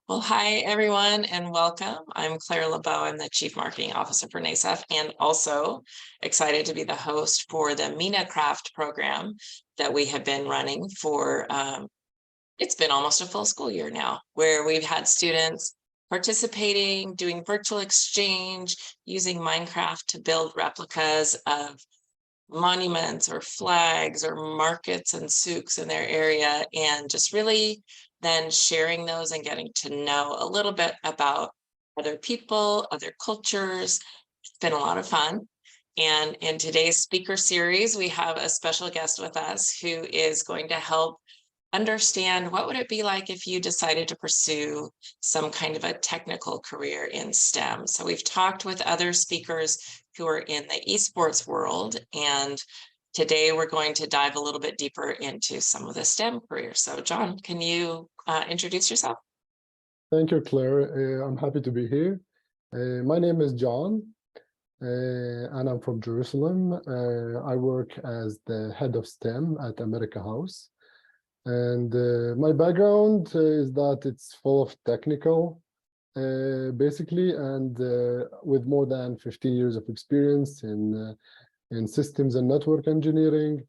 Well, hi, everyone, and welcome. I'm Claire LeBeau. I'm the Chief Marketing Officer for NASEF, and also excited to be the host for the MENAcraft program that we have been running for, it's been almost a full school year now, where we've had students participating, doing virtual exchange, using Minecraft to build replicas of monuments or flags or markets and souks in their area, and just really then sharing those and getting to know a little bit about other people, other cultures. It's been a lot of fun. And in today's speaker series, we have a special guest with us who is going to help understand what would it be like if you decided to pursue some kind of a technical career in STEM. So we've talked with other speakers who are in the esports world, and today we're going to dive a little bit deeper into some of the STEM careers. So John, can you introduce yourself? Thank you, Claire. I'm happy to be here. My name is John, and I'm from Jerusalem. I work as the head of STEM at America House. And my background is that it's full of technical, basically, and with more than 15 years of experience in systems and network engineering.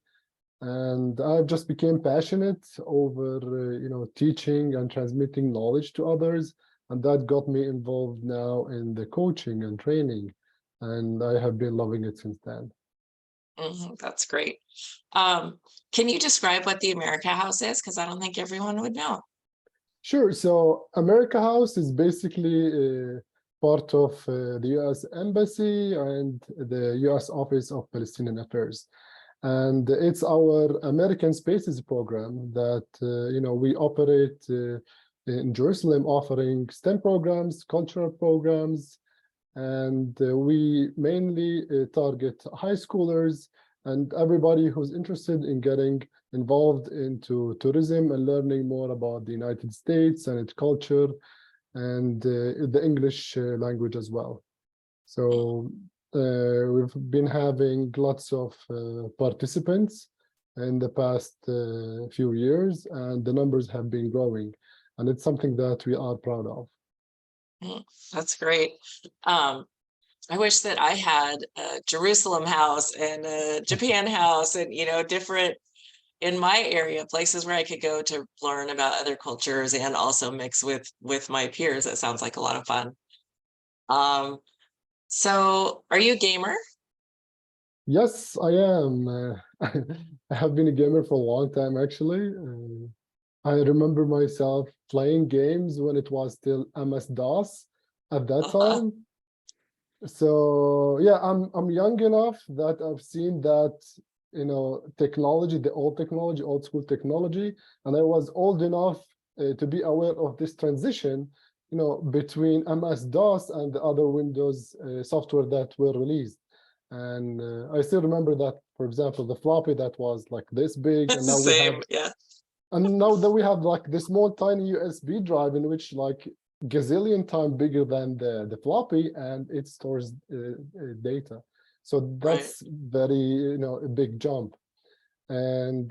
And I just became passionate over, teaching and transmitting knowledge to others. And that got me involved now in the coaching and training. And I have been loving it since then. That's great. Can you describe what the America House is? Because I don't think everyone would know. Sure. So America House is basically part of the U.S. Embassy and the U.S. Office of Palestinian Affairs. And it's our American Spaces program that, we operate in Jerusalem, offering STEM programs, cultural programs, and we mainly target high schoolers and everybody who's interested in getting involved into tourism and learning more about the United States and its culture and the English language as well. So we've been having lots of participants in the past few years, and the numbers have been growing, and it's something that we are proud of. That's great. I wish that I had a Jerusalem house and a Japan house and, different in my area, places where I could go to learn about other cultures and also mix with my peers. It sounds like a lot of fun. So are you a gamer? Yes, I am. I have been a gamer for a long time, actually. I remember myself playing games when it was still MS-DOS at that time. So yeah, I'm young enough that I've seen that, technology, the old school technology, and I was old enough to be aware of this transition, between MS-DOS and the other Windows software that were released. And I still remember that, for example, the floppy that was like this big, and now we have, yeah. And now that we have like this small tiny USB drive in which like gazillion times bigger than the floppy, and it stores data. So that's very, a big jump. And,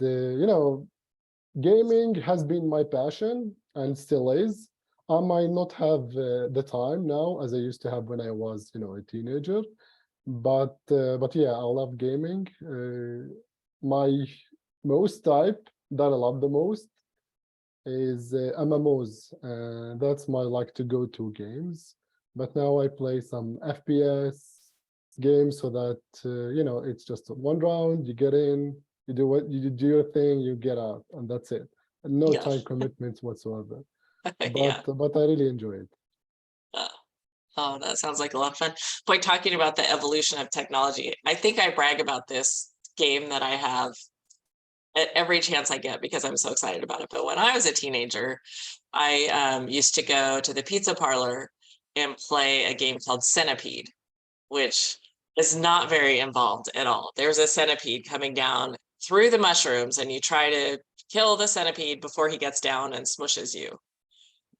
gaming has been my passion and still is. I might not have the time now as I used to have when I was, a teenager. But yeah, I love gaming. My most type that I love the most is MMOs. That's my like to go to games. But now I play some FPS games so that it's just one round. You get in, you do what you do your thing, you get out, and that's it. And no time commitments whatsoever. But I really enjoy it. Oh, that sounds like a lot of fun. Boy, talking about the evolution of technology, I think I brag about this game that I have at every chance I get because I'm so excited about it. But when I was a teenager, I used to go to the pizza parlor and play a game called Centipede, which is not very involved at all. There's a centipede coming down through the mushrooms, and you try to kill the centipede before he gets down and smushes you.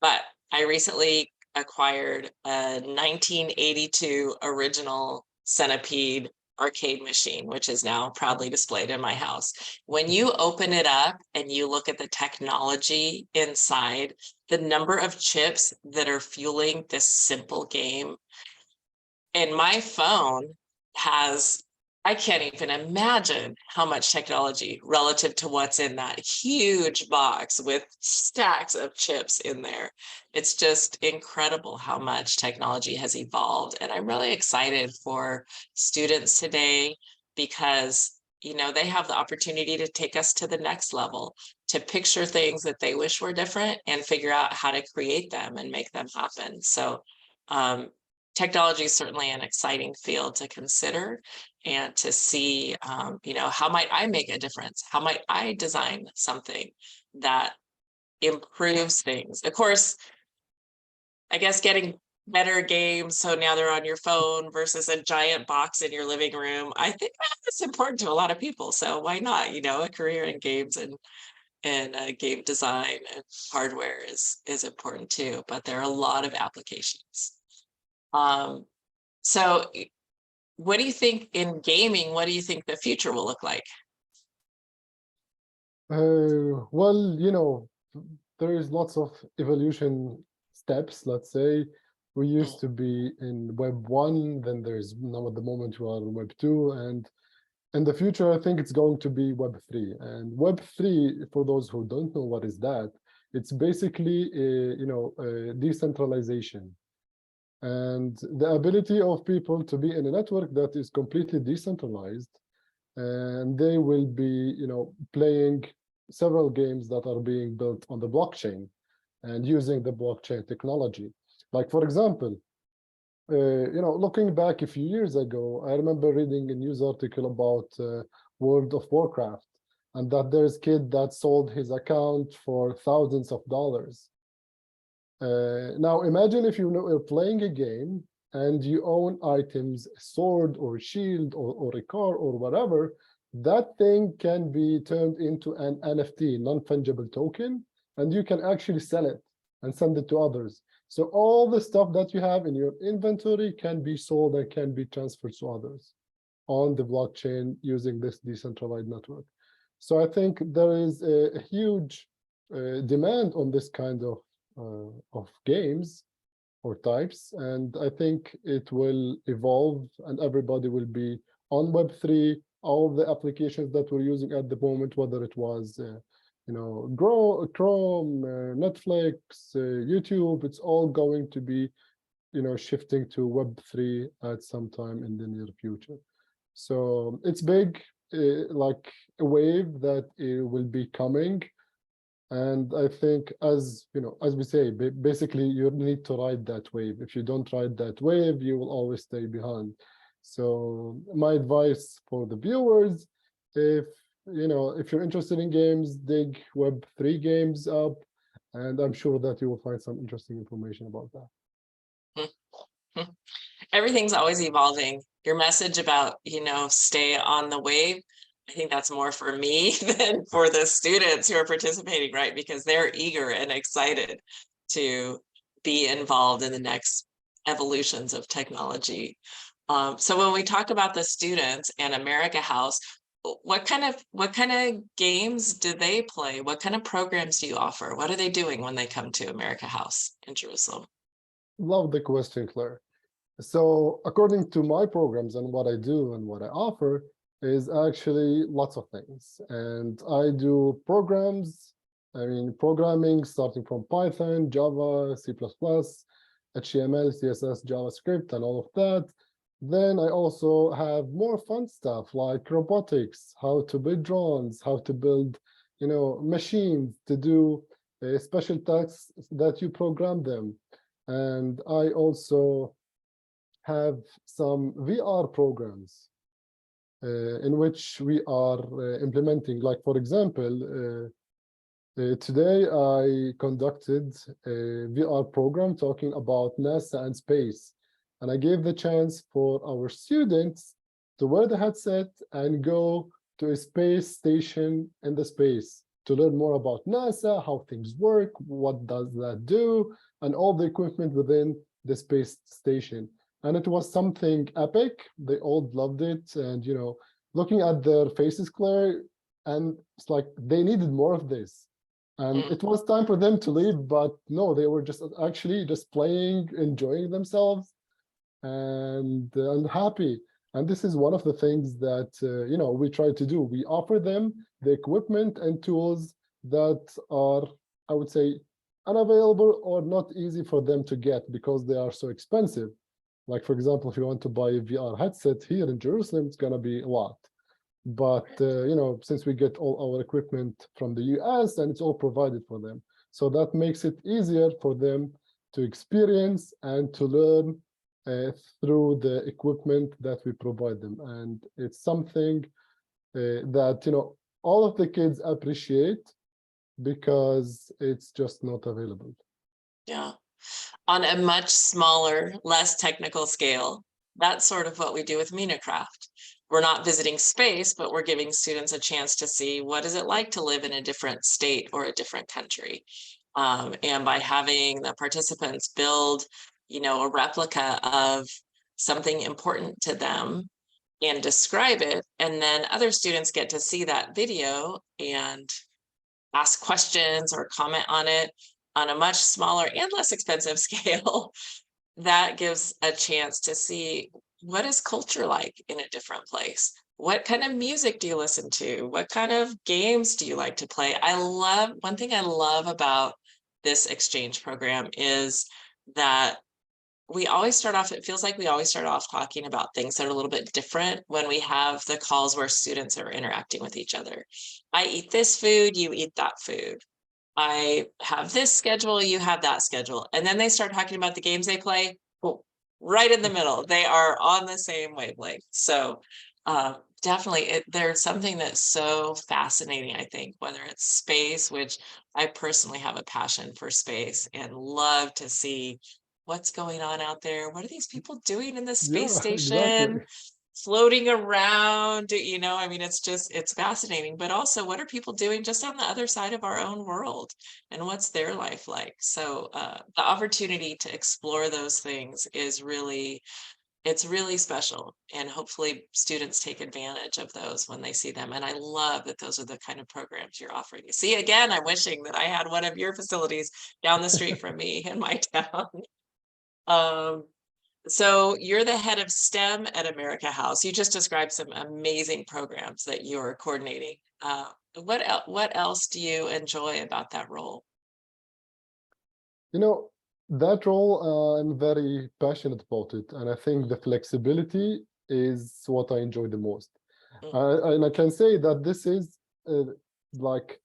But I recently acquired a 1982 original Centipede arcade machine, which is now proudly displayed in my house. When you open it up and you look at the technology inside, the number of chips that are fueling this simple game, and my phone has, I can't even imagine how much technology relative to what's in that huge box with stacks of chips in there. It's just incredible how much technology has evolved. And I'm really excited for students today because, you know, they have the opportunity to take us to the next level, to picture things that they wish were different and figure out how to create them and make them happen. So technology is certainly an exciting field to consider and to see, you know, how might I make a difference? How might I design something that improves things? Of course, I guess getting better games, so now they're on your phone versus a giant box in your living room. I think that's important to a lot of people. So why not? You know, a career in games and game design and hardware is important too. But there are a lot of applications. So what do you think in gaming? What do you think the future will look like? Well, you know, there is lots of evolution steps. Let's say we used to be in Web 1, then there's now at the moment we are in Web 2, and in the future, I think it's going to be Web 3. And Web 3, for those who don't know what is that, it's basically, you know, decentralization. And the ability of people to be in a network that is completely decentralized, and they will be, you know, playing several games that are being built on the blockchain and using the blockchain technology. Like, for example, you know, looking back a few years ago, I remember reading a news article about World of Warcraft, and that there's a kid that sold his account for thousands of dollars. Now, imagine if you're playing a game and you own items, a sword or a shield or a car or whatever, that thing can be turned into an NFT, non-fungible token, and you can actually sell it and send it to others. So all the stuff that you have in your inventory can be sold and can be transferred to others on the blockchain using this decentralized network. So I think there is a huge demand on this kind of games or types, and I think it will evolve and everybody will be on Web3. All the applications that we're using at the moment, whether it was you know, Chrome, Netflix, YouTube, it's all going to be, you know, shifting to Web3 at some time in the near future. So it's big, like a wave that will be coming. And I think, as you know, as we say, basically you need to ride that wave. If you don't ride that wave, you will always stay behind. So my advice for the viewers, if you know, if you're interested in games, dig Web3 games up, and I'm sure that you will find some interesting information about that. Everything's always evolving. Your message about, you know, stay on the wave, I think that's more for me than for the students who are participating, right? Because they're eager and excited to be involved in the next evolutions of technology. So when we talk about the students and America House, what kind of games do they play? What kind of programs do you offer? What are they doing when they come to America House in Jerusalem? Love the question, Claire. So according to my programs and what I do and what I offer is actually lots of things. And I do programs, I mean, programming starting from Python, Java, C++, HTML, CSS, JavaScript, and all of that. Then I also have more fun stuff like robotics, how to build drones, how to build, you know, machines to do special tasks that you program them. And I also have some VR programs in which we are implementing. Like, for example, today I conducted a VR program talking about NASA and space. And I gave the chance for our students to wear the headset and go to a space station in the space to learn more about NASA, how things work, what does that do, and all the equipment within the space station. and it was something epic. They all loved it, and looking at their faces, Claire, and it's like they needed more of this. And Mm. it was time for them to leave, but no, they were just actually just playing, enjoying themselves, and happy. And this is one of the things that we try to do. We offer them the equipment and tools that are, I would say, unavailable or not easy for them to get because they are so expensive. Like, for example, if you want to buy a VR headset here in Jerusalem, it's going to be a lot. But since we get all our equipment from the US, and it's all provided for them, so that makes it easier for them to experience and to learn through the equipment that we provide them. And it's something that all of the kids appreciate because it's just not available. Yeah. On a much smaller, less technical scale, that's sort of what we do with MENAcraft. We're not visiting space, but we're giving students a chance to see what is it like to live in a different state or a different country. And by having the participants build, a replica of something important to them and describe it, and then other students get to see that video and ask questions or comment on it on a much smaller and less expensive scale, that gives a chance to see what is culture like in a different place. What kind of music do you listen to? What kind of games do you like to play? One thing I love about this exchange program is that it feels like we always start off talking about things that are a little bit different when we have the calls where students are interacting with each other. I eat this food, you eat that food. I have this schedule, you have that schedule. And then they start talking about the games they play. Oh, right in the middle. They are on the same wavelength. So definitely there's something that's so fascinating, I think, whether it's space, which I personally have a passion for space and love to see what's going on out there. What are these people doing in the space Yeah, exactly. station? Floating around, it's fascinating, but also what are people doing just on the other side of our own world and what's their life like? So the opportunity to explore those things it's really special, and hopefully students take advantage of those when they see them. And I love that those are the kind of programs you're offering. See, again, I'm wishing that I had one of your facilities down the street from me in my town. um, so you're the head of STEM at America House. You just described some amazing programs that you're coordinating. What else do you enjoy about that role? That role, I'm very passionate about it. And I think the flexibility is what I enjoy the most. And I can say that this is like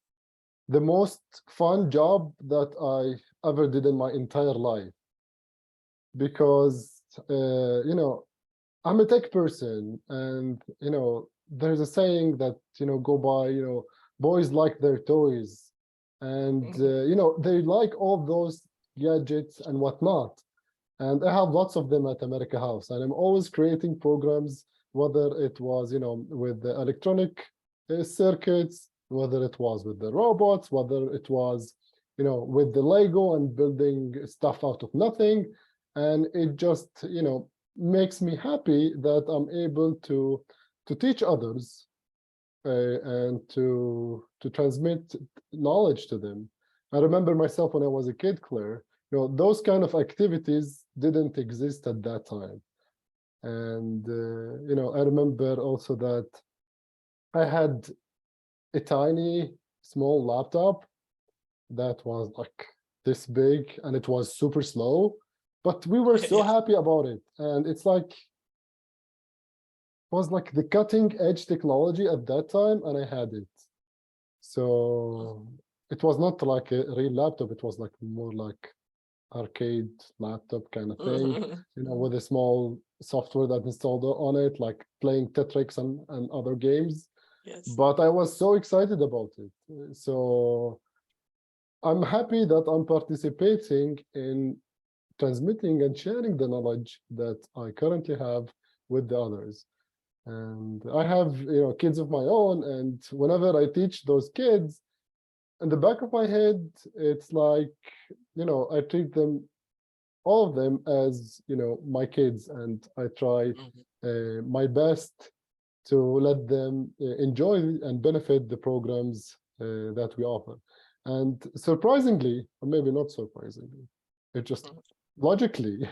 the most fun job that I ever did in my entire life. Because, I'm a tech person, and, there's a saying that, go by, boys like their toys. And, they like all those gadgets and whatnot. And I have lots of them at America House, and I'm always creating programs, whether it was, with the electronic circuits, whether it was with the robots, whether it was, with the Lego and building stuff out of nothing. And it just, makes me happy that I'm able to teach others and to transmit knowledge to them. I remember myself when I was a kid, Claire, those kind of activities didn't exist at that time. And, I remember also that I had a tiny, small laptop that was like this big, and it was super slow, but we were so Yeah. happy about it. And it's like, was like the cutting edge technology at that time, and I had it. So it was not like a real laptop, it was like more like arcade laptop kind of thing, with a small software that installed on it, like playing Tetris and other games. Yes. But I was so excited about it. So I'm happy that I'm participating in transmitting and sharing the knowledge that I currently have with the others. And I have, kids of my own, and whenever I teach those kids, in the back of my head, it's like, I treat them all of them as, my kids, and I try my best to let them enjoy and benefit the programs that we offer. And surprisingly, or maybe not surprisingly, it just logically,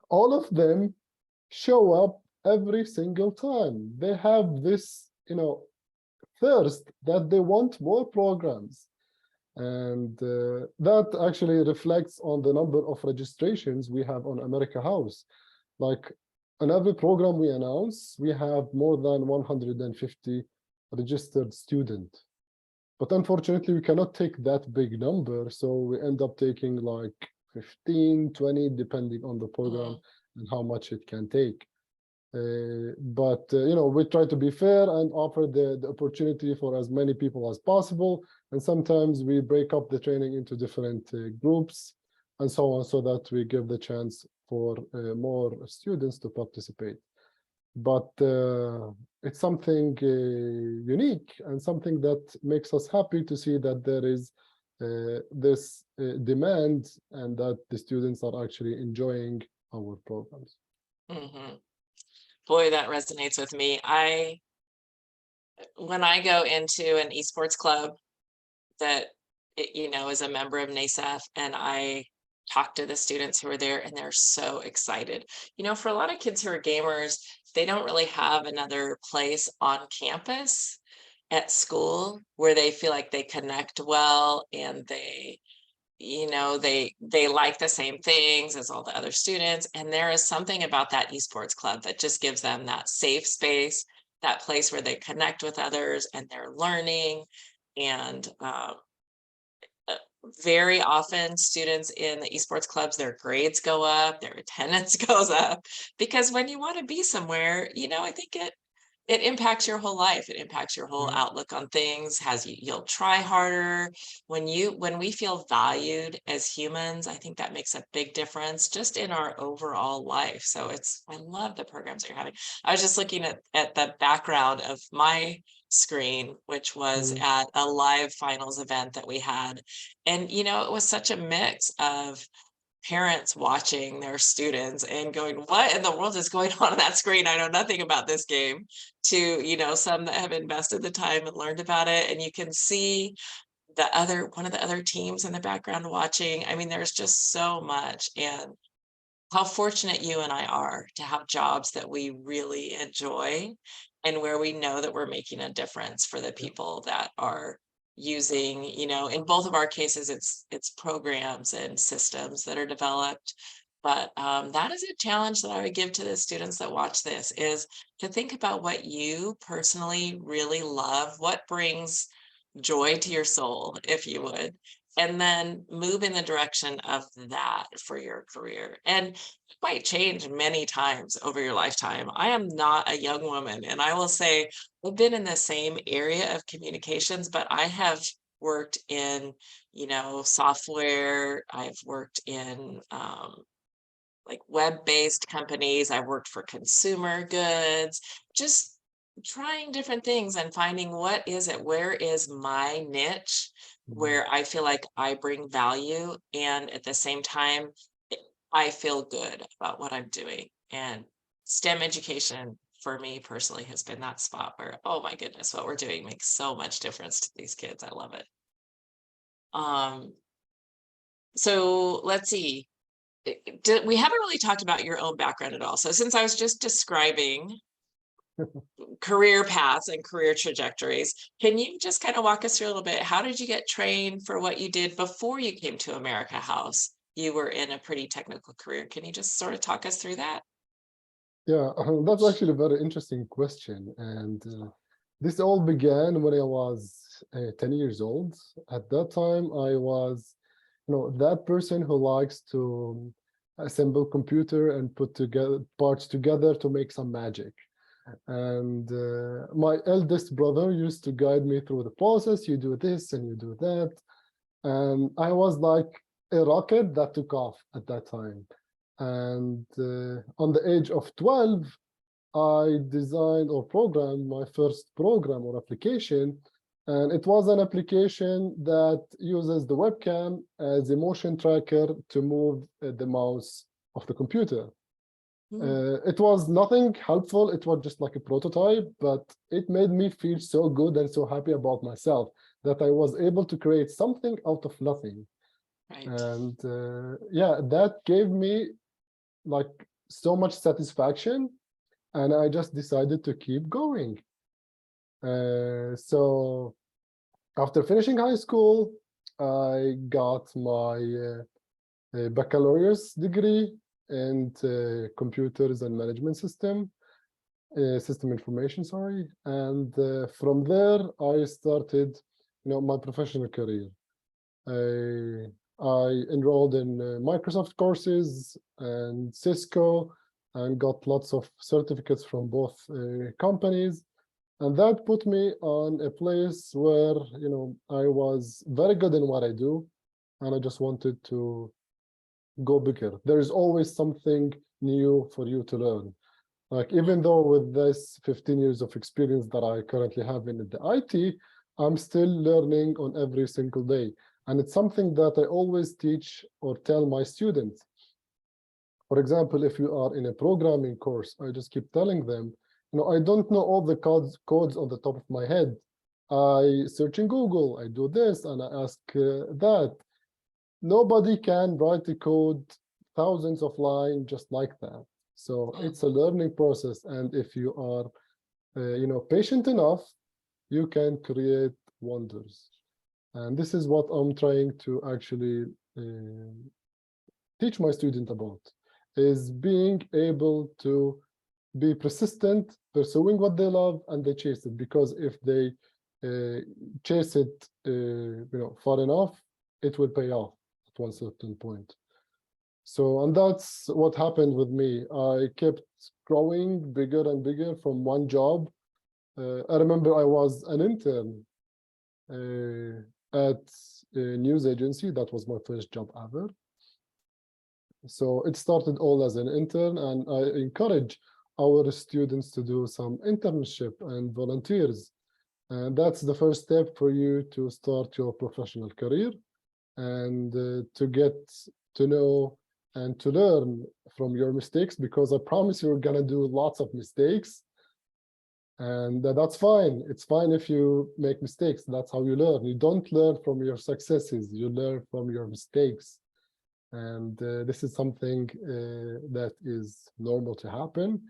all of them show up every single time. They have this, thirst that they want more programs. And that actually reflects on the number of registrations we have on America House. Like on every program we announce, we have more than 150 registered students. But unfortunately, we cannot take that big number. So we end up taking like 15, 20, depending on the program and how much it can take. But we try to be fair and offer the opportunity for as many people as possible. And sometimes we break up the training into different groups and so on, so that we give the chance for more students to participate. But it's something unique and something that makes us happy to see that there is this demand and that the students are actually enjoying our programs. Boy, that resonates with me. When I go into an esports club that is a member of NASEF, and I talk to the students who are there, and they're so excited. For a lot of kids who are gamers, they don't really have another place on campus at school where they feel like they connect well, and they like the same things as all the other students. And there is something about that esports club that just gives them that safe space, that place where they connect with others and they're learning. And very often students in the esports clubs, their grades go up, their attendance goes up, because when you want to be somewhere, I think it impacts your whole life. It impacts your whole outlook on things. You'll try harder. When we feel valued as humans, I think that makes a big difference just in our overall life. So I love the programs that you're having. I was just looking at the background of my screen, which was at a live finals event that we had. And, it was such a mix of parents watching their students and going, what in the world is going on that screen? I know nothing about this game, to, some that have invested the time and learned about it. And you can see one of the other teams in the background watching. I mean, there's just so much. And how fortunate you and I are to have jobs that we really enjoy and where we know that we're making a difference for the people that are using, in both of our cases, it's programs and systems that are developed. But that is a challenge that I would give to the students that watch this, is to think about what you personally really love, what brings joy to your soul, if you would, and then move in the direction of that for your career. And it might change many times over your lifetime. I am not a young woman, and I will say I've been in the same area of communications, but I have worked in, software. I've worked in like web-based companies. I've worked for consumer goods, just trying different things and finding where is my niche, where I feel like I bring value, and at the same time I feel good about what I'm doing. And STEM education for me personally has been that spot where, oh my goodness, what we're doing makes so much difference to these kids. I love it. So let's see. We haven't really talked about your own background at all. So since I was just describing career paths and career trajectories, can you just kind of walk us through a little bit? How did you get trained for what you did before you came to America House? You were in a pretty technical career. Can you just sort of talk us through that? Yeah, that's actually a very interesting question. And this all began when I was 10 years old. At that time, I was, that person who likes to assemble computer and put together parts together to make some magic. And my eldest brother used to guide me through the process. You do this and you do that. And I was like a rocket that took off at that time. And on the age of 12, I designed or programmed my first program or application And it was an application that uses the webcam as a motion tracker to move the mouse of the computer. It was nothing helpful. It was just like a prototype, but it made me feel so good and so happy about myself that I was able to create something out of nothing. Right. And yeah, that gave me like so much satisfaction, and I just decided to keep going. So after finishing high school, I got my baccalaureate degree in computers and management system information, sorry. And from there, I started, my professional career. I enrolled in Microsoft courses and Cisco, and got lots of certificates from both companies. And that put me on a place where, I was very good in what I do, and I just wanted to go bigger. There's always something new for you to learn. Like, even though with this 15 years of experience that I currently have in the IT, I'm still learning on every single day. And it's something that I always teach or tell my students. For example, if you are in a programming course, I just keep telling them, I don't know all the codes on the top of my head. I search in Google, I do this, and I ask that. Nobody can write a code thousands of lines just like that. So it's a learning process. And if you are, patient enough, you can create wonders. And this is what I'm trying to actually teach my student about, is being able to be persistent, pursuing what they love, and they chase it. Because if they chase it, far enough, it will pay off at one certain point. So, and that's what happened with me. I kept growing bigger and bigger from one job. I remember I was an intern at a news agency. That was my first job ever. So it started all as an intern, and I encourage our students to do some internship and volunteers. And that's the first step for you to start your professional career, and to get to know and to learn from your mistakes, because I promise you're gonna do lots of mistakes. And that's fine. It's fine if you make mistakes. That's how you learn. You don't learn from your successes, you learn from your mistakes. And this is something that is normal to happen.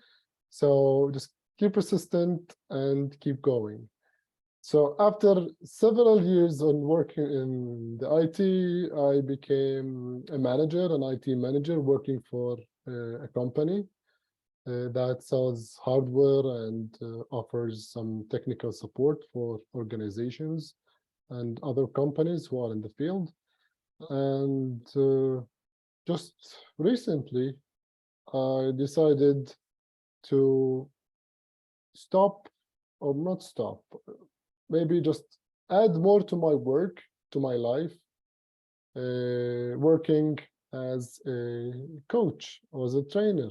So just keep persistent and keep going. So after several years on working in the IT, I became a manager, an IT manager, working for a company that sells hardware and offers some technical support for organizations and other companies who are in the field. And just recently, I decided to stop, or not stop, maybe just add more to my work, to my life, working as a coach or as a trainer.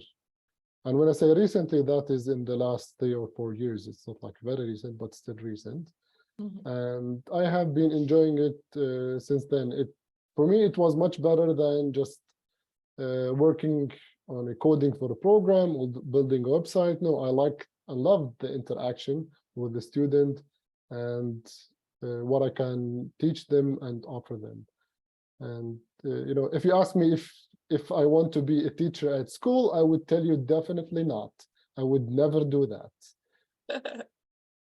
And when I say recently, that is in the last 3 or 4 years. It's not like very recent, but still recent. And I have been enjoying it since then. For me, it was much better than just working on a coding for a program or building a website. No, I love the interaction with the student and what I can teach them and offer them. And if you ask me if I want to be a teacher at school, I would tell you definitely not. I would never do that.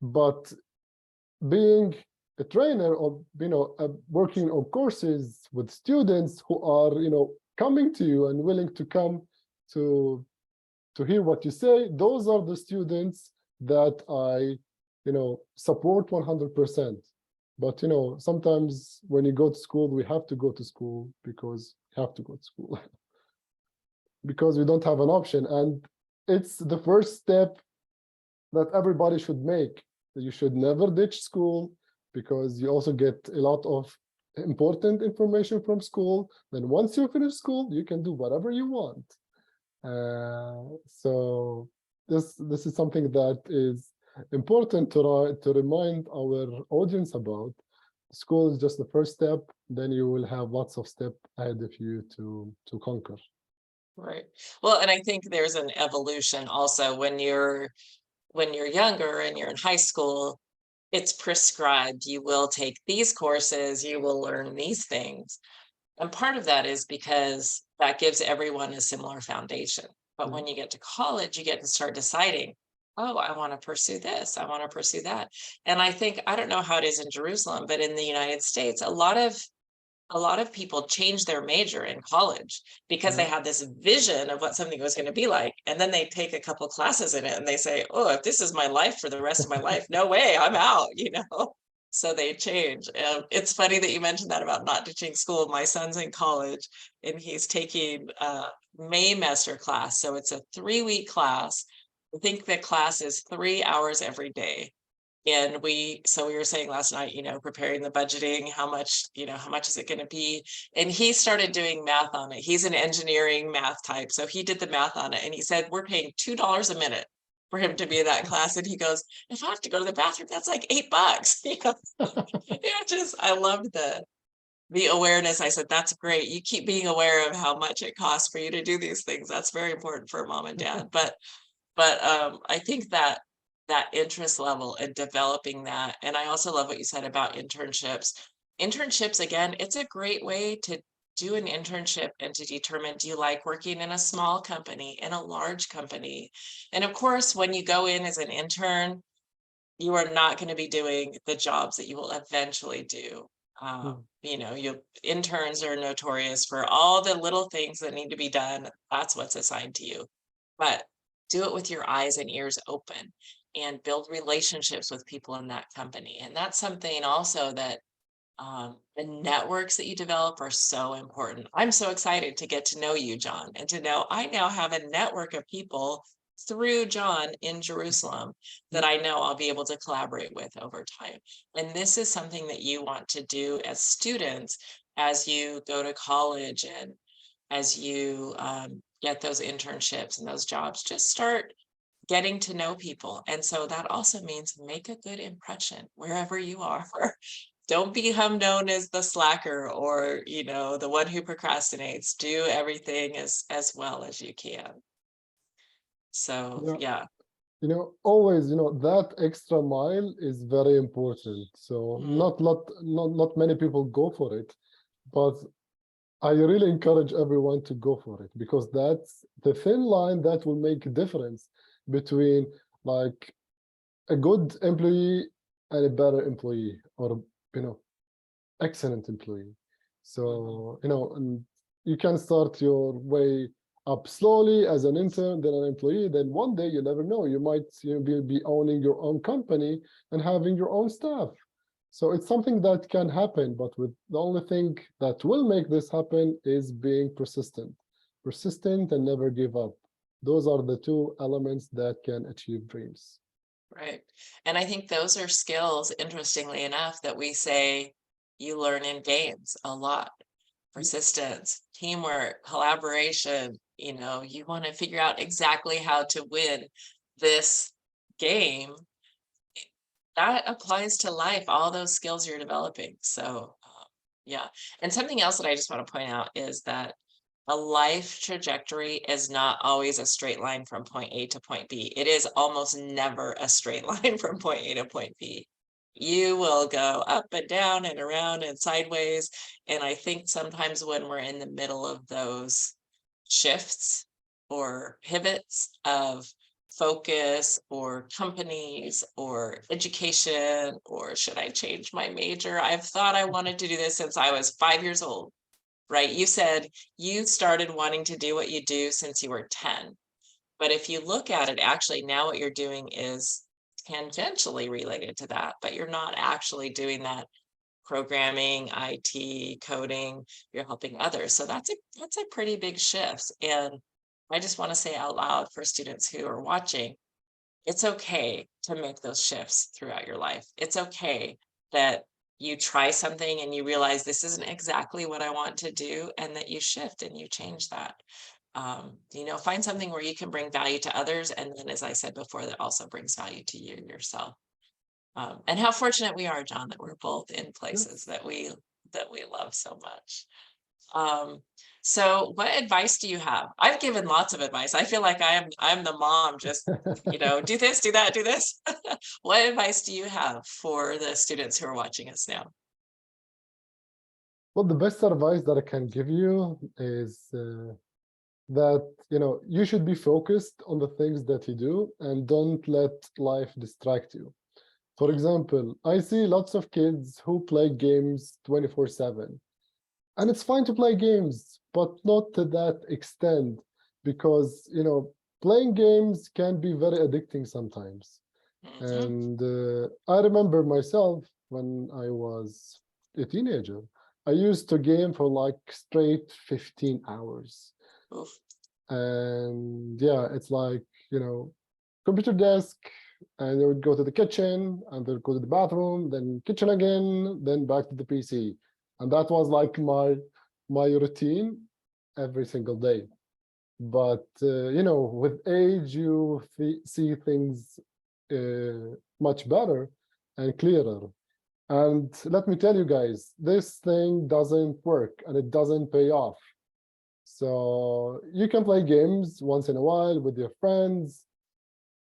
But being a trainer, or working on courses with students who are coming to you and willing to come to hear what you say, those are the students that I support 100%. But sometimes when you go to school, we have to go to school because you have to go to school because we don't have an option. And it's the first step that everybody should make. You should never ditch school, because you also get a lot of important information from school. Then once you finish school, you can do whatever you want. So this is something that is important to remind our audience about. School is just the first step, then you will have lots of steps ahead of you to conquer. Right. Well, and I think there's an evolution also when you're younger and you're in high school, it's prescribed. You will take these courses, you will learn these things. And part of that is because that gives everyone a similar foundation. But when you get to college, you get to start deciding, oh, I want to pursue this, I want to pursue that. And I think, I don't know how it is in Jerusalem, but in the United States, a lot of people change their major in college because they Yeah. had this vision of what something was going to be like. And then they take a couple classes in it and they say, oh, if this is my life for the rest of my life, no way, I'm out. So they change. It's funny that you mentioned that about not ditching school. My son's in college and he's taking Maymester class. So it's a 3-week class. I think the class is 3 hours every day. And so we were saying last night, preparing the budgeting, how much is it going to be? And he started doing math on it. He's an engineering math type. So he did the math on it and he said, we're paying $2 a minute for him to be in that class. And he goes, if I have to go to the bathroom, that's like $8. I loved the awareness. I said, that's great. You keep being aware of how much it costs for you to do these things. That's very important for mom and dad. But I think that interest level and developing that. And I also love what you said about internships. Internships, again, it's a great way to do an internship and to determine, do you like working in a small company, in a large company? And of course, when you go in as an intern, you are not going to be doing the jobs that you will eventually do. Interns are notorious for all the little things that need to be done. That's what's assigned to you. But do it with your eyes and ears open and build relationships with people in that company. And that's something also that the networks that you develop are so important. I'm so excited to get to know you, John, and to know I now have a network of people through John in Jerusalem that I know I'll be able to collaborate with over time. And this is something that you want to do as students as you go to college and as you get those internships and those jobs. Just start getting to know people. And so that also means make a good impression wherever you are. Don't become known as the slacker or, the one who procrastinates. Do everything as well as you can. So, yeah. Always, that extra mile is very important. So not many people go for it, but I really encourage everyone to go for it because that's the thin line that will make a difference between like a good employee and a better employee or, excellent employee. So, and you can start your way up slowly as an intern, then an employee, then one day you never know, you might be owning your own company and having your own staff. So it's something that can happen, but with the only thing that will make this happen is being persistent and never give up. Those are the two elements that can achieve dreams. Right. And I think those are skills, interestingly enough, that we say you learn in games a lot. Persistence, teamwork, collaboration. You want to figure out exactly how to win this game. That applies to life, all those skills you're developing. So, yeah. And something else that I just want to point out is that a life trajectory is not always a straight line from point A to point B. It is almost never a straight line from point A to point B. You will go up and down and around and sideways. And I think sometimes when we're in the middle of those shifts or pivots of focus or companies or education, or should I change my major? I've thought I wanted to do this since I was 5 years old. Right? You said you started wanting to do what you do since you were 10. But if you look at it, actually now what you're doing is tangentially related to that, but you're not actually doing that programming, IT, coding, you're helping others. So that's a pretty big shift. And I just want to say out loud for students who are watching, it's okay to make those shifts throughout your life. It's okay that you try something and you realize this isn't exactly what I want to do, and that you shift and you change that. Find something where you can bring value to others. And then, as I said before, that also brings value to you yourself. And how fortunate we are, John, that we're both in places that we love so much. So what advice do you have? I've given lots of advice. I feel like I'm the mom, just, do this, do that, do this. What advice do you have for the students who are watching us now? Well, the best advice that I can give you is that you should be focused on the things that you do and don't let life distract you. For example, I see lots of kids who play games 24/7. And it's fine to play games, but not to that extent, because playing games can be very addicting sometimes. And I remember myself when I was a teenager, I used to game for like straight 15 hours. Oof. And yeah, it's like, computer desk, and they would go to the kitchen, and they'd go to the bathroom, then kitchen again, then back to the PC. And that was like my routine every single day. But with age, you see things much better and clearer. And let me tell you guys, this thing doesn't work and it doesn't pay off. So you can play games once in a while with your friends,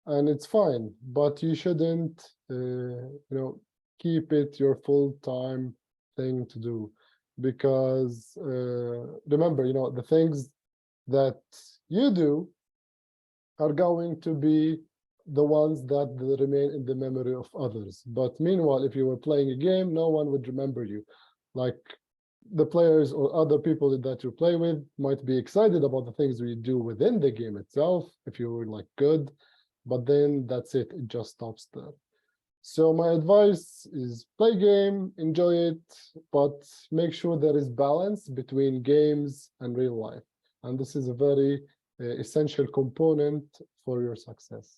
and it's fine, but you shouldn't keep it your full-time thing to do, because remember, the things that you do are going to be the ones that remain in the memory of others. But meanwhile, if you were playing a game, no one would remember you. Like, the players or other people that you play with might be excited about the things you do within the game itself, if you were like good, but then that's it just stops there. So my advice is play game, enjoy it, but make sure there is balance between games and real life. And this is a very essential component for your success.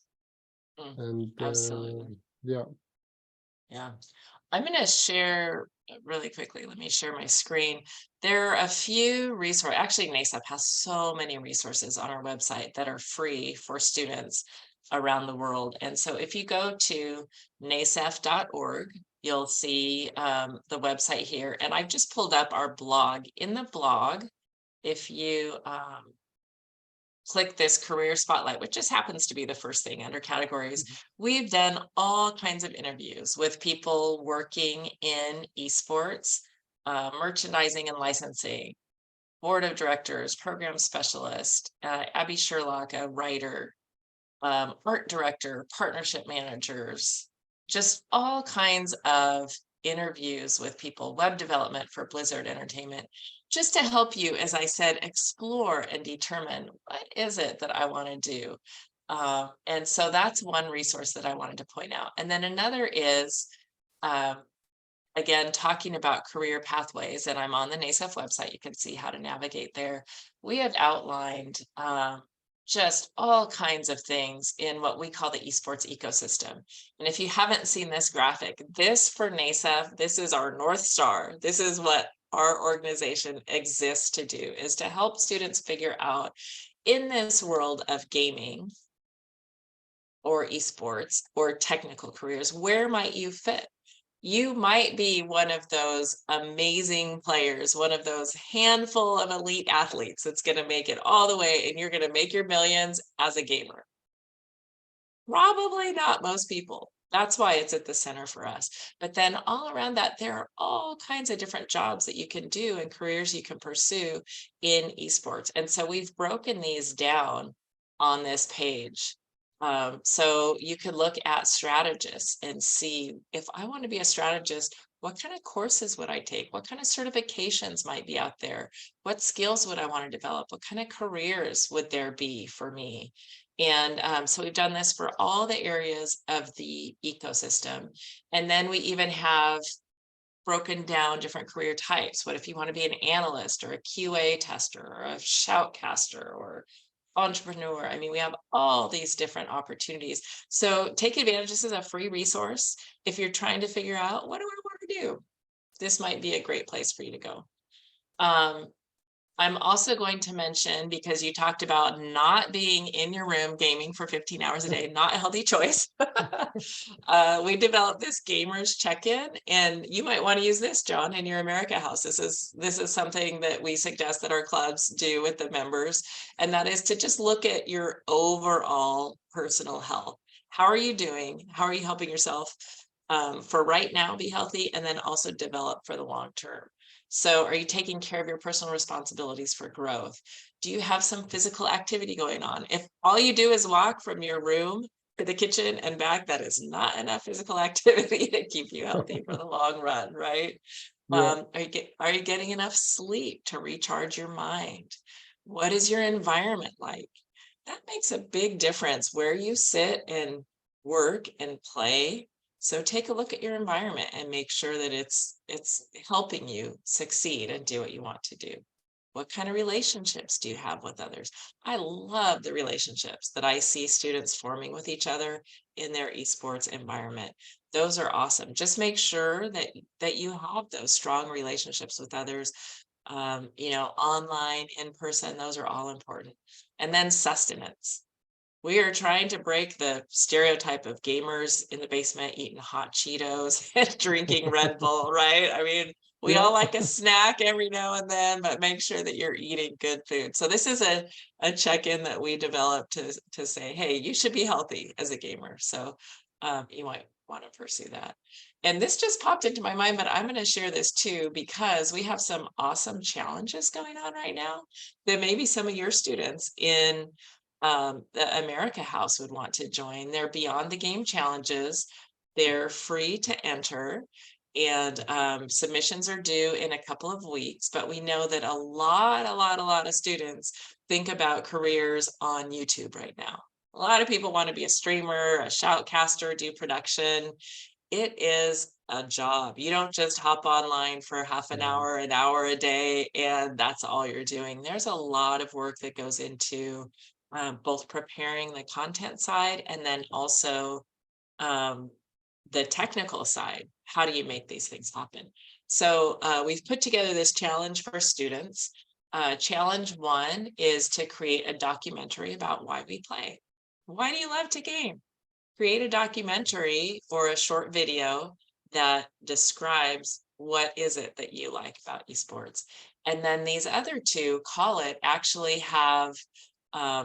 And Absolutely. yeah. Yeah. I'm going to share really quickly. Let me share my screen. There are a few resources. Actually, NASEF has so many resources on our website that are free for students around the world. And so if you go to nasef.org, you'll see the website here. And I've just pulled up our blog. In the blog, if you click this career spotlight, which just happens to be the first thing under categories, we've done all kinds of interviews with people working in esports, merchandising and licensing, board of directors, program specialist, Abby Sherlock, a writer, art director, partnership managers, just all kinds of interviews with people, web development for Blizzard Entertainment, just to help you, as I said, explore and determine what is it that I want to do. And so that's one resource that I wanted to point out. And then another is, again, talking about career pathways, and I'm on the NASEF website. You can see how to navigate there. We have outlined just all kinds of things in what we call the esports ecosystem. And if you haven't seen this graphic, this for NASEF, this is our North Star. This is what our organization exists to do, is to help students figure out, in this world of gaming or esports or technical careers, where might you fit? You might be one of those amazing players, one of those handful of elite athletes that's going to make it all the way, and you're going to make your millions as a gamer. Probably not most people. That's why it's at the center for us. But then all around that, there are all kinds of different jobs that you can do and careers you can pursue in esports. And so we've broken these down on this page. So you could look at strategists and see, if I want to be a strategist, what kind of courses would I take? What kind of certifications might be out there? What skills would I want to develop? What kind of careers would there be for me? And so we've done this for all the areas of the ecosystem. And then we even have broken down different career types. What if you want to be an analyst or a QA tester or a shoutcaster or entrepreneur? I mean, we have all these different opportunities. So take advantage. This is a free resource. If you're trying to figure out, what do I want to do? This might be a great place for you to go. I'm also going to mention, because you talked about not being in your room gaming for 15 hours a day, not a healthy choice. We developed this gamers check-in, and you might want to use this, John, in your America House. This is something that we suggest that our clubs do with the members, and that is to just look at your overall personal health. How are you doing? How are you helping yourself for right now, be healthy, and then also develop for the long term? So are you taking care of your personal responsibilities for growth? Do you have some physical activity going on? If all you do is walk from your room to the kitchen and back, that is not enough physical activity to keep you healthy for the long run, right? Yeah. Are you getting enough sleep to recharge your mind? What is your environment like? That makes a big difference where you sit and work and play. So take a look at your environment and make sure that it's helping you succeed and do what you want to do. What kind of relationships do you have with others? I love the relationships that I see students forming with each other in their esports environment. Those are awesome. Just make sure that you have those strong relationships with others, online, in person. Those are all important. And then sustenance. We are trying to break the stereotype of gamers in the basement eating hot Cheetos and drinking Red Bull, right? I mean, we Yeah. all like a snack every now and then, but make sure that you're eating good food. So this is a check-in that we developed to say, hey, you should be healthy as a gamer. So you might want to pursue that. And this just popped into my mind, but I'm going to share this too, because we have some awesome challenges going on right now that maybe some of your students in the America House would want to join. They're Beyond the Game challenges. They're free to enter, and submissions are due in a couple of weeks. But we know that a lot of students think about careers on YouTube right now. A lot of people want to be a streamer, a shoutcaster, do production. It is a job. You don't just hop online for half Yeah. an hour a day, and that's all you're doing. There's a lot of work that goes into both preparing the content side and then also um, the technical side. How do you make these things happen? So we've put together this challenge for students. Challenge one is to create a documentary about why we play. Why do you love to game? Create a documentary or a short video that describes what is it that you like about esports. And then these other two, Call It, actually have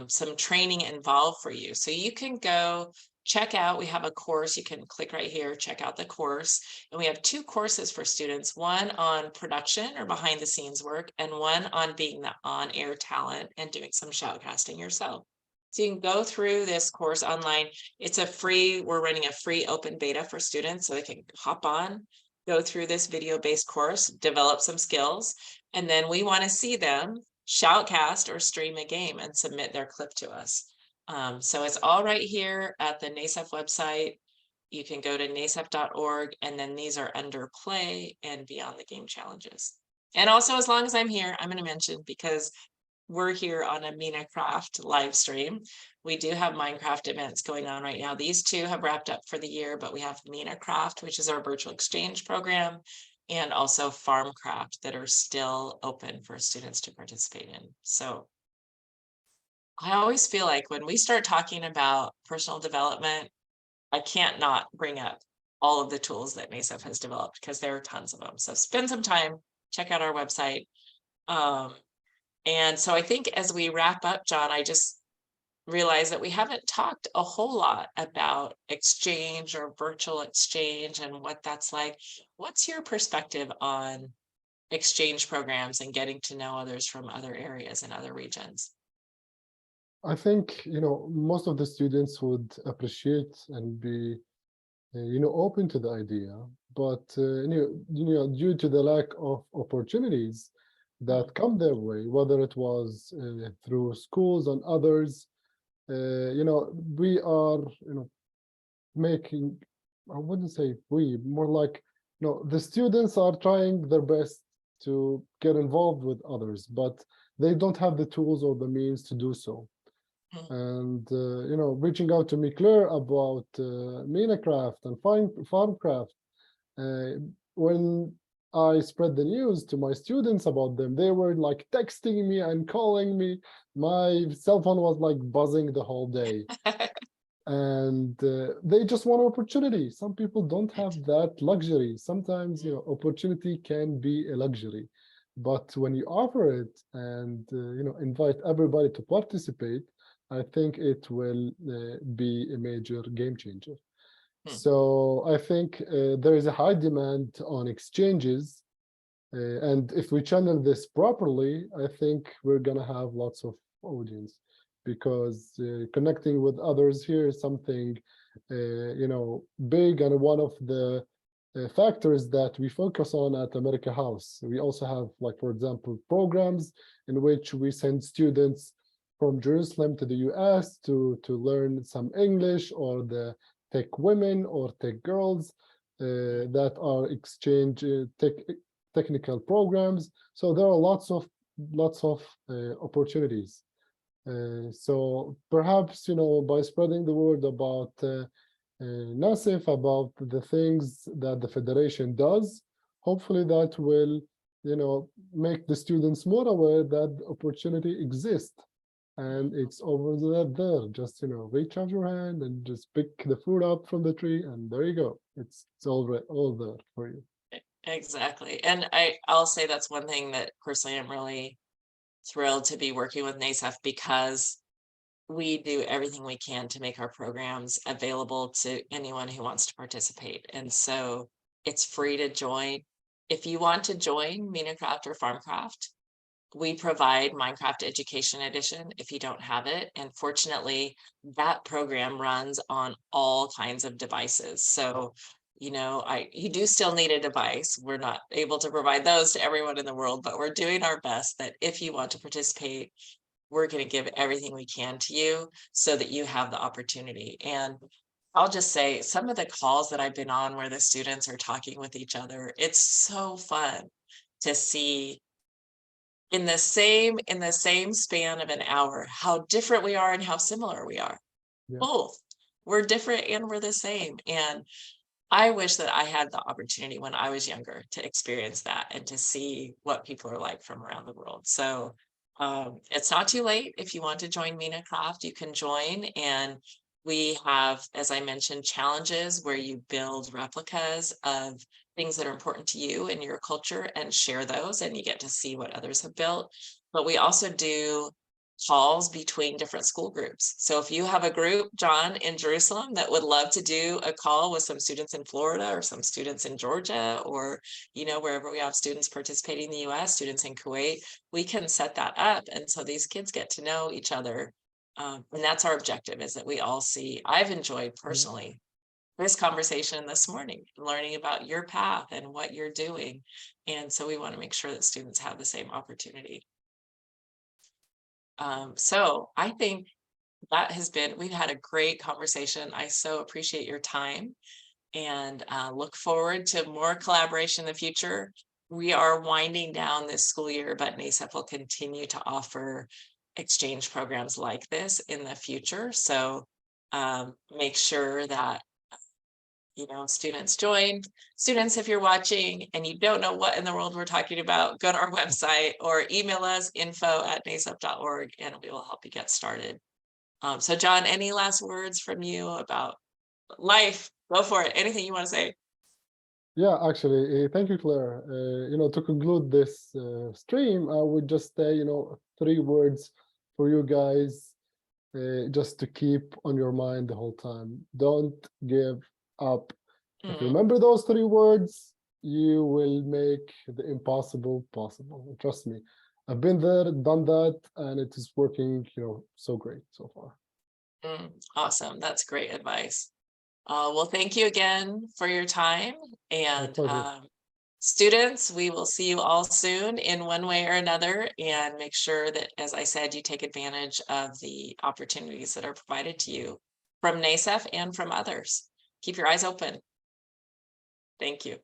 some training involved for you. So you can go check out, we have a course, you can click right here, check out the course. And we have two courses for students, one on production or behind the scenes work, and one on being the on-air talent and doing some shoutcasting yourself. So you can go through this course online. We're running a free open beta for students so they can hop on, go through this video-based course, develop some skills, and then we want to see them shoutcast or stream a game and submit their clip to us. So it's all right here at the NASEF website. You can go to nasef.org, and then these are under play and Beyond the Game challenges. And also, as long as I'm here, I'm going to mention, because we're here on a MENAcraft live stream. We do have Minecraft events going on right now. These two have wrapped up for the year, but we have MENAcraft, which is our virtual exchange program, and also FarmCraft that are still open for students to participate in. So I always feel like when we start talking about personal development, I can't not bring up all of the tools that NASEF has developed, because there are tons of them. So spend some time, check out our website. And so I think as we wrap up, John, I just realized that we haven't talked a whole lot about exchange or virtual exchange and what that's like. What's your perspective on exchange programs and getting to know others from other areas and other regions? I think, most of the students would appreciate and be, open to the idea. But, due to the lack of opportunities that come their way, whether it was through schools and others, we are, making, I wouldn't say we, more like, the students are trying their best to get involved with others, but they don't have the tools or the means to do so. And reaching out to me, Claire, about MENAcraft and FarmCraft, when I spread the news to my students about them, they were like texting me and calling me. My cell phone was like buzzing the whole day. And they just want opportunity. Some people don't have that luxury. Sometimes, opportunity can be a luxury, but when you offer it and invite everybody to participate, I think it will be a major game changer. So I think there is a high demand on exchanges, and if we channel this properly, I think we're gonna have lots of audience, because connecting with others here is something big, and one of the factors that we focus on at America House. We also have, like, for example, programs in which we send students from Jerusalem to the US to learn some English, or the tech women or tech girls that are exchange technical programs. So there are lots of opportunities. So perhaps, by spreading the word about NASEF, about the things that the Federation does, hopefully that will, make the students more aware that the opportunity exists. And it's over there. Just, reach out your hand and just pick the fruit up from the tree, and there you go. It's all there for you. Exactly. And I'll say that's one thing that personally I'm really thrilled to be working with NASEF, because we do everything we can to make our programs available to anyone who wants to participate. And so it's free to join. If you want to join MENAcraft or FarmCraft, we provide Minecraft Education Edition if you don't have it. And fortunately, that program runs on all kinds of devices. So, you do still need a device. We're not able to provide those to everyone in the world, but we're doing our best that if you want to participate, we're going to give everything we can to you so that you have the opportunity. And I'll just say, some of the calls that I've been on where the students are talking with each other, it's so fun to see in the same span of an hour how different we are and how similar we are. Yeah. Both. We're different and we're the same. And I wish that I had the opportunity when I was younger to experience that and to see what people are like from around the world. So it's not too late. If you want to join MENAcraft, you can join. And we have, as I mentioned, challenges where you build replicas of things that are important to you and your culture and share those, and you get to see what others have built. But we also do calls between different school groups. So if you have a group, John, in Jerusalem that would love to do a call with some students in Florida or some students in Georgia, or, wherever we have students participating in the US, students in Kuwait, we can set that up. And so these kids get to know each other. And that's our objective, is that we all see. I've enjoyed personally this conversation this morning, learning about your path and what you're doing. And so we want to make sure that students have the same opportunity. So I think we've had a great conversation. I so appreciate your time, and look forward to more collaboration in the future. We are winding down this school year, but NASEF will continue to offer exchange programs like this in the future. So make sure that students join. Students, if you're watching and you don't know what in the world we're talking about, go to our website or email us info@nasef.org, and we will help you get started. So John, any last words from you about life? Go for it. Anything you want to say? Yeah, actually, thank you, Claire. To conclude this stream, I would just say, 3 words for you guys, just to keep on your mind the whole time. Don't give up. If you remember those 3 words, you will make the impossible possible. Trust me, I've been there, done that, and it is working, so great so far. Awesome. That's great advice. Well, thank you again for your time. And students, we will see you all soon in one way or another, and make sure that, as I said, you take advantage of the opportunities that are provided to you from NASEF and from others. Keep your eyes open. Thank you.